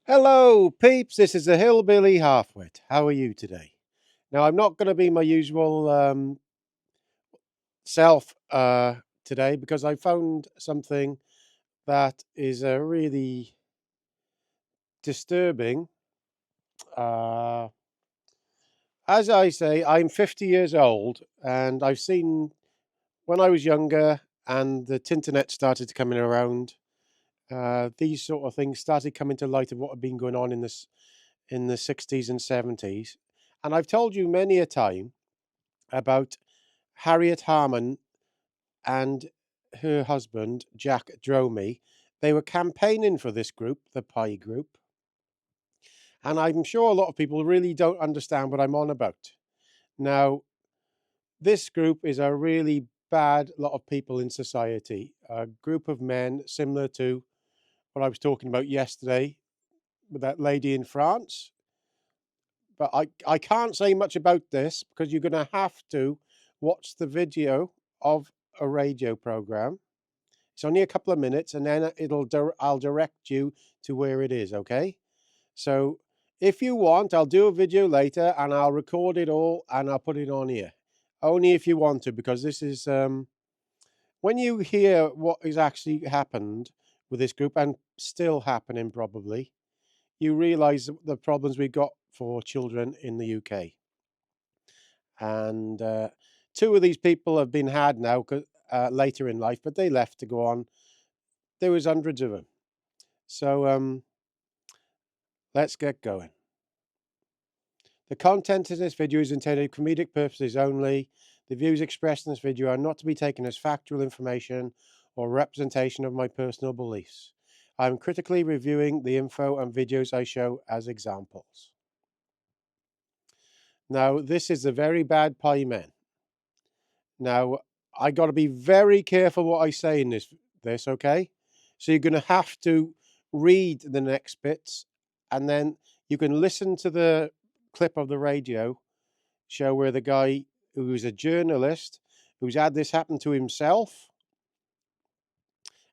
Hello, peeps. This is the Hillbilly Halfwit. How are you today? Now, I'm not going to be my usual self today because I found something that is really disturbing. Uh, as I say, I'm 50 years old, and I've seen when I was younger and the Tinternet started coming around. These sort of things started coming to light of what had been going on in the 60s and 70s. And I've told you many a time about Harriet Harman and her husband, Jack Dromey. They were campaigning for this group, the Pie Group. And I'm sure a lot of people really don't understand what I'm on about. Now, this group is a really bad lot of people in society, a group of men similar to what I was talking about yesterday with that lady in France. But I can't say much about this because you're going to have to watch the video of a radio program. It's only a couple of minutes, and then I'll direct you to where it is. Okay. So if you want, I'll do a video later, and I'll record it all, and I'll put it on here. Only if you want to, because this is when you hear what has actually happened with this group and still happening probably, you realise the problems we've got for children in the UK. And two of these people have been had now later in life, but they left to go on. There was hundreds of them. So let's get going. The content in this video is intended for comedic purposes only. The views expressed in this video are not to be taken as factual information or representation of my personal beliefs. I'm critically reviewing the info and videos I show as examples. Now, this is the Very Bad Pie Men. Now, I got to be very careful what I say in this, okay? So you're going to have to read the next bits, and then you can listen to the clip of the radio show where the guy who's a journalist who's had this happen to himself,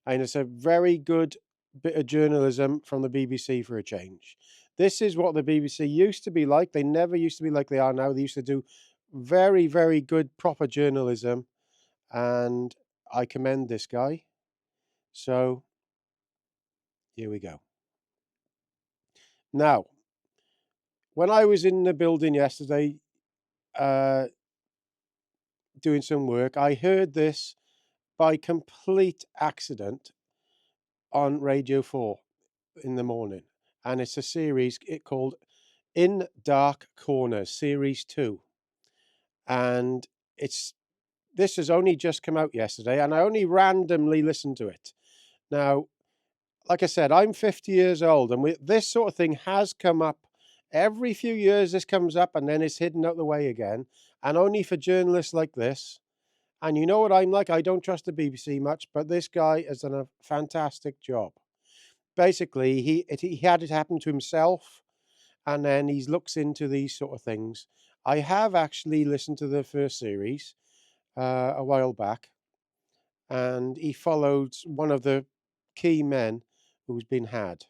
and it's a very good bit of journalism from the BBC for a change. This is what the BBC used to be like. They never used to be like they are now. They used to do very, very good, proper journalism, and I commend this guy. So here we go. Now, when I was in the building yesterday doing some work, I heard this by complete accident on Radio 4 in the morning. And it's a series called In Dark Corners, Series 2. And this has only just come out yesterday, and I only randomly listened to it. Now, like I said, I'm 50 years old, and this sort of thing has come up. Every few years this comes up, and then it's hidden out the way again, and only for journalists like this. And you know what I'm like? I don't trust the BBC much, but this guy has done a fantastic job. Basically, he had it happen to himself, and then he looks into these sort of things. I have actually listened to the first series a while back, and he followed one of the key men who's been had.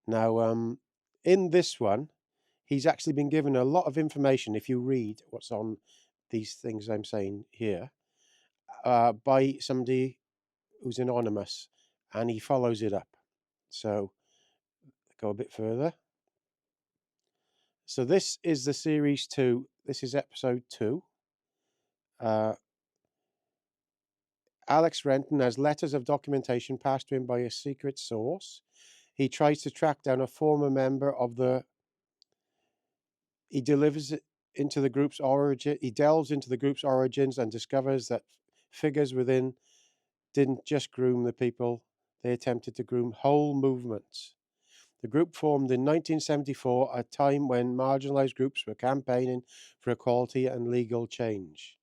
Now, in this one, he's actually been given a lot of information, if you read what's on these things I'm saying here, by somebody who's anonymous, and he follows it up. So, go a bit further. So, this is the series 2. This is episode 2. Alex Renton has letters of documentation passed to him by a secret source. He tries to track down a former member of the. He delivers it into the group's origin. He delves into the group's origins and discovers that figures within didn't just groom the people; they attempted to groom whole movements. The group formed in 1974, a time when marginalized groups were campaigning for equality and legal change.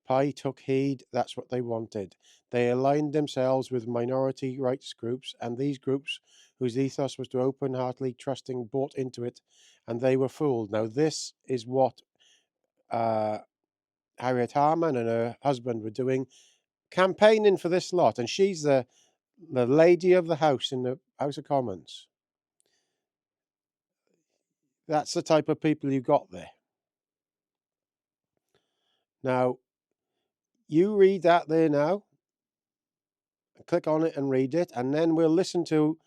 Pi took heed, that's what they wanted. They aligned themselves with minority rights groups, and these groups, whose ethos was to open-heartedly trusting, bought into it, and they were fooled. Now, this is what Harriet Harman and her husband were doing, campaigning for this lot, and she's the lady of the house in the House of Commons. That's the type of people you got there. Now, you read that there now, click on it and read it, and then we'll listen to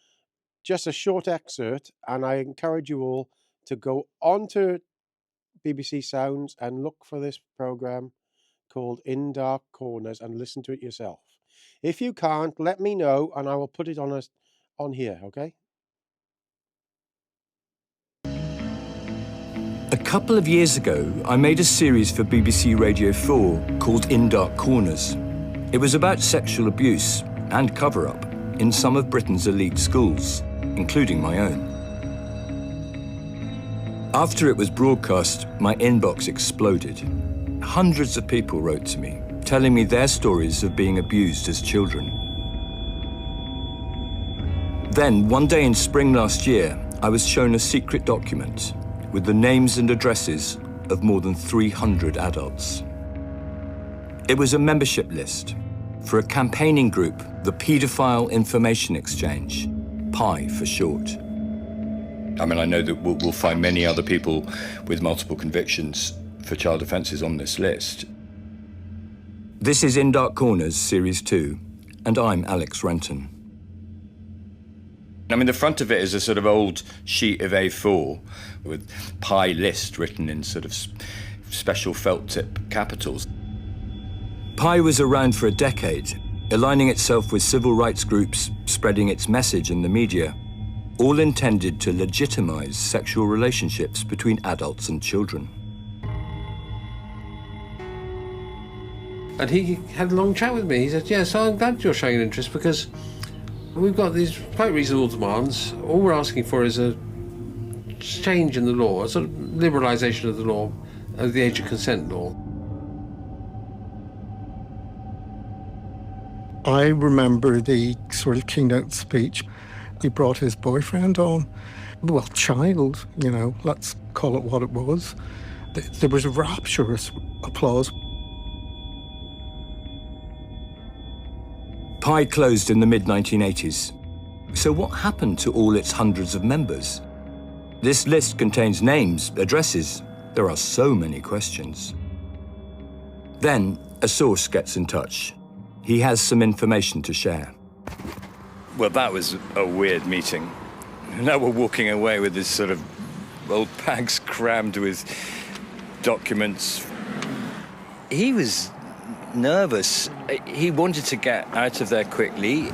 just a short excerpt, and I encourage you all to go onto BBC Sounds and look for this programme called In Dark Corners and listen to it yourself. If you can't, let me know and I will put it on here, okay? A couple of years ago, I made a series for BBC Radio 4 called In Dark Corners. It was about sexual abuse and cover-up in some of Britain's elite schools, including my own. After it was broadcast, my inbox exploded. Hundreds of people wrote to me, telling me their stories of being abused as children. Then, one day in spring last year, I was shown a secret document with the names and addresses of more than 300 adults. It was a membership list for a campaigning group, the Paedophile Information Exchange, PI for short. I mean, I know that we'll find many other people with multiple convictions for child offences on this list. This is In Dark Corners, Series 2, and I'm Alex Renton. I mean, the front of it is a sort of old sheet of A4 with PI list written in sort of special felt tip capitals. PI was around for a decade, aligning itself with civil rights groups, spreading its message in the media, all intended to legitimise sexual relationships between adults and children. And he had a long chat with me. He said, yeah, so I'm glad you're showing an interest because we've got these quite reasonable demands. All we're asking for is a change in the law, a sort of liberalisation of the law, of the age of consent law. I remember the sort of keynote speech. He brought his boyfriend on. Well, child, you know, let's call it what it was. There was rapturous applause. PI closed in the mid-1980s. So what happened to all its hundreds of members? This list contains names, addresses. There are so many questions. Then a source gets in touch. He has some information to share. Well, that was a weird meeting. Now we're walking away with this sort of old bags crammed with documents. He was nervous. He wanted to get out of there quickly.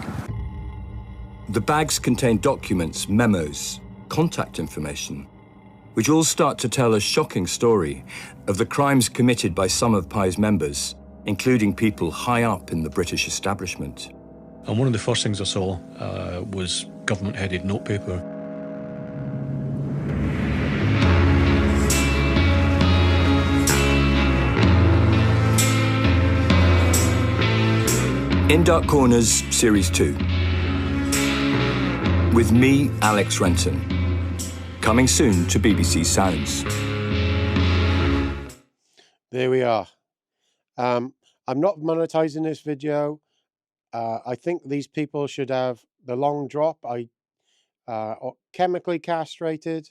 The bags contain documents, memos, contact information, which all start to tell a shocking story of the crimes committed by some of PI's members, including people high up in the British establishment. And one of the first things I saw was government-headed notepaper. In Dark Corners, Series 2. With me, Alex Renton. Coming soon to BBC Sounds. There we are. I'm not monetizing this video. I think these people should have the long drop. Chemically castrated.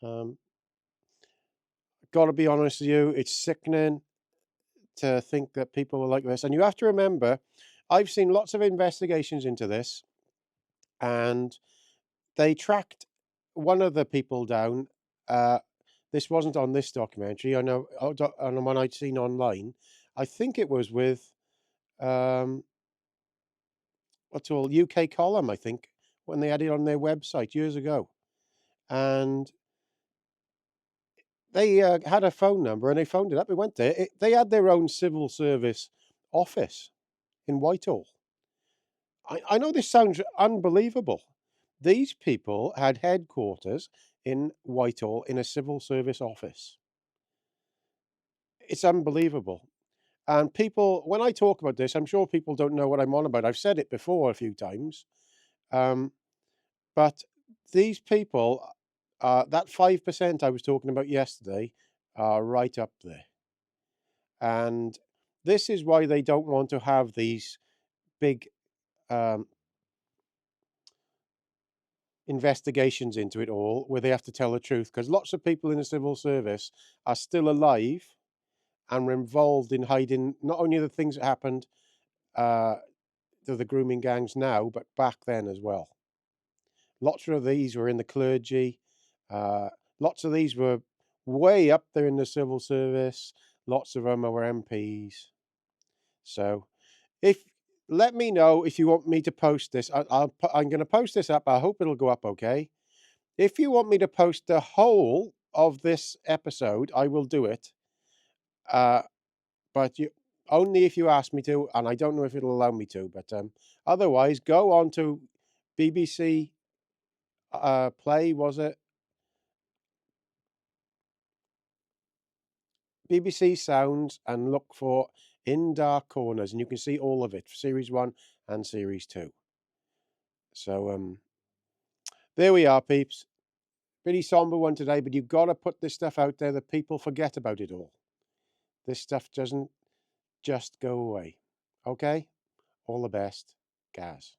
Got to be honest with you, it's sickening to think that people are like this. And you have to remember, I've seen lots of investigations into this, and they tracked one of the people down. This wasn't on this documentary. I know on the one I'd seen online. I think it was with what's all UK Column, I think, when they had it on their website years ago. And they had a phone number and they phoned it up. We went there. They had their own civil service office in Whitehall. I know this sounds unbelievable. These people had headquarters in Whitehall in a civil service office. It's unbelievable. And people, when I talk about this, I'm sure people don't know what I'm on about. I've said it before a few times. But these people, that 5% I was talking about yesterday, are right up there. And this is why they don't want to have these big investigations into it all where they have to tell the truth, because lots of people in the civil service are still alive and were involved in hiding not only the things that happened to the grooming gangs now, but back then as well. Lots of these were in the clergy. Lots of these were way up there in the civil service. Lots of them were MPs. So let me know if you want me to post this. I'm going to post this up. I hope it'll go up okay. If you want me to post the whole of this episode, I will do it. But only if you ask me to, and I don't know if it'll allow me to. But otherwise, go on to BBC Play, was it? BBC Sounds, and look for In Dark Corners, and you can see all of it, Series 1 and Series 2. So there we are, peeps. Pretty somber one today, but you've got to put this stuff out there that people forget about it all. This stuff doesn't just go away. Okay? All the best, Gaz.